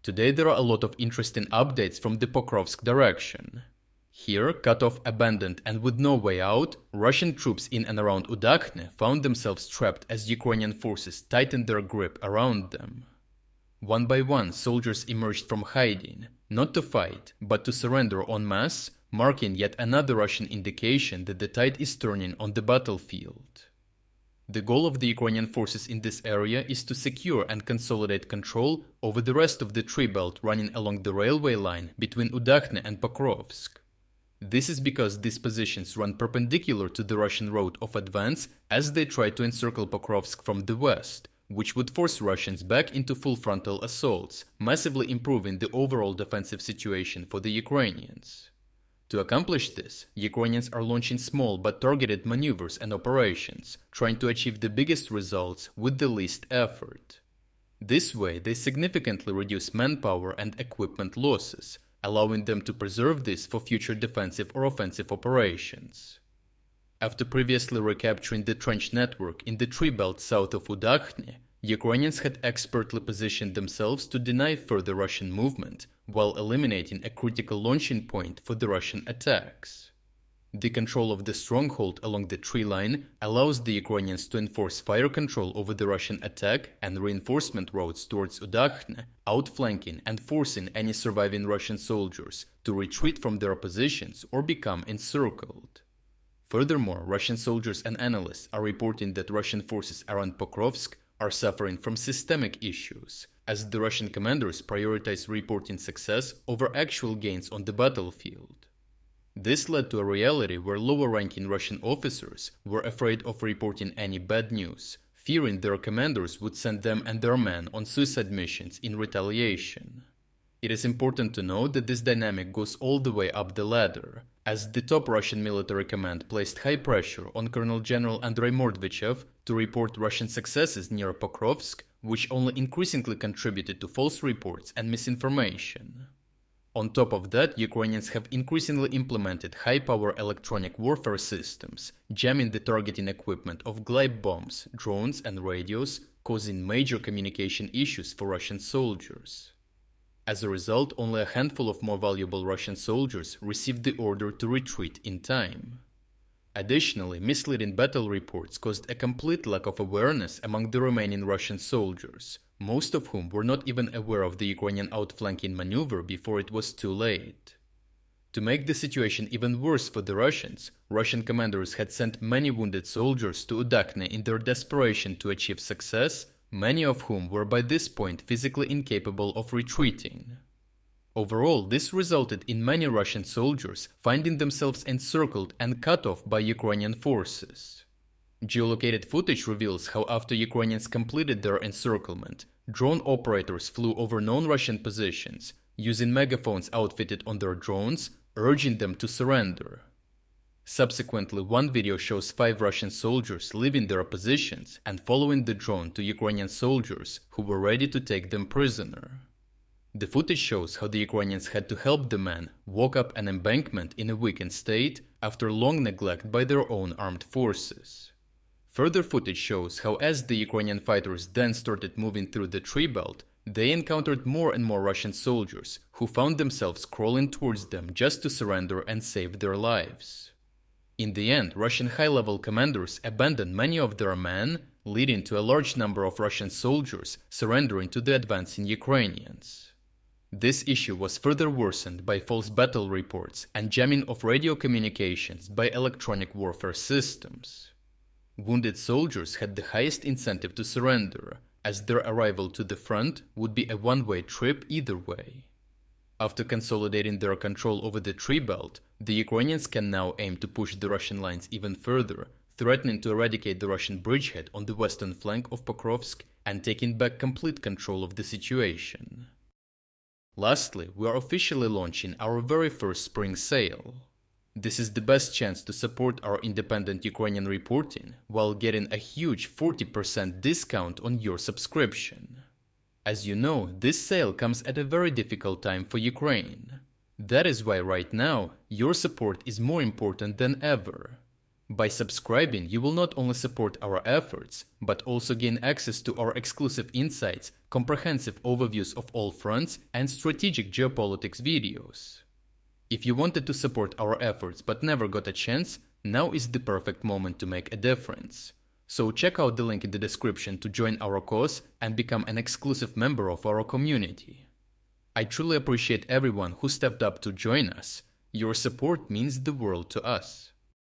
Today there are a lot of interesting updates from the Pokrovsk direction. Here, cut off, abandoned and with no way out, Russian troops in and around Udachne found themselves trapped as Ukrainian forces tightened their grip around them. One by one, soldiers emerged from hiding, not to fight, but to surrender en masse, marking yet another Russian indication that the tide is turning on the battlefield. The goal of the Ukrainian forces in this area is to secure and consolidate control over the rest of the tree belt running along the railway line between Udachne and Pokrovsk. This is because these positions run perpendicular to the Russian road of advance as they try to encircle Pokrovsk from the west, which would force Russians back into full-frontal assaults, massively improving the overall defensive situation for the Ukrainians. To accomplish this, Ukrainians are launching small but targeted maneuvers and operations, trying to achieve the biggest results with the least effort. This way, they significantly reduce manpower and equipment losses, allowing them to preserve this for future defensive or offensive operations. After previously recapturing the trench network in the tree belt south of Udachne, Ukrainians had expertly positioned themselves to deny further Russian movement, while eliminating a critical launching point for the Russian attacks. The control of the stronghold along the tree line allows the Ukrainians to enforce fire control over the Russian attack and reinforcement roads towards Udachne, outflanking and forcing any surviving Russian soldiers to retreat from their positions or become encircled. Furthermore, Russian soldiers and analysts are reporting that Russian forces around Pokrovsk are suffering from systemic issues, as the Russian commanders prioritize reporting success over actual gains on the battlefield. This led to a reality where lower-ranking Russian officers were afraid of reporting any bad news, fearing their commanders would send them and their men on suicide missions in retaliation. It is important to note that this dynamic goes all the way up the ladder, as the top Russian military command placed high pressure on Colonel General Andrei Mordvichev to report Russian successes near Pokrovsk, which only increasingly contributed to false reports and misinformation. On top of that, Ukrainians have increasingly implemented high-power electronic warfare systems, jamming the targeting equipment of glide bombs, drones and radios, causing major communication issues for Russian soldiers. As a result, only a handful of more valuable Russian soldiers received the order to retreat in time. Additionally, misleading battle reports caused a complete lack of awareness among the remaining Russian soldiers, most of whom were not even aware of the Ukrainian outflanking maneuver before it was too late. To make the situation even worse for the Russians, Russian commanders had sent many wounded soldiers to Udachne in their desperation to achieve success, many of whom were by this point physically incapable of retreating. Overall, this resulted in many Russian soldiers finding themselves encircled and cut off by Ukrainian forces. Geolocated footage reveals how after Ukrainians completed their encirclement, drone operators flew over known Russian positions, using megaphones outfitted on their drones, urging them to surrender. Subsequently, one video shows 5 Russian soldiers leaving their positions and following the drone to Ukrainian soldiers who were ready to take them prisoner. The footage shows how the Ukrainians had to help the men walk up an embankment in a weakened state after long neglect by their own armed forces. Further footage shows how as the Ukrainian fighters then started moving through the tree belt, they encountered more and more Russian soldiers who found themselves crawling towards them just to surrender and save their lives. In the end, Russian high-level commanders abandoned many of their men, leading to a large number of Russian soldiers surrendering to the advancing Ukrainians. This issue was further worsened by false battle reports and jamming of radio communications by electronic warfare systems. Wounded soldiers had the highest incentive to surrender, as their arrival to the front would be a one-way trip either way. After consolidating their control over the tree belt, the Ukrainians can now aim to push the Russian lines even further, threatening to eradicate the Russian bridgehead on the western flank of Pokrovsk and taking back complete control of the situation. Lastly, we are officially launching our very first spring sale. This is the best chance to support our independent Ukrainian reporting while getting a huge 40% discount on your subscription. As you know, this sale comes at a very difficult time for Ukraine. That is why right now, your support is more important than ever. By subscribing, you will not only support our efforts, but also gain access to our exclusive insights, comprehensive overviews of all fronts, and strategic geopolitics videos. If you wanted to support our efforts but never got a chance, now is the perfect moment to make a difference. So check out the link in the description to join our cause and become an exclusive member of our community. I truly appreciate everyone who stepped up to join us. Your support means the world to us.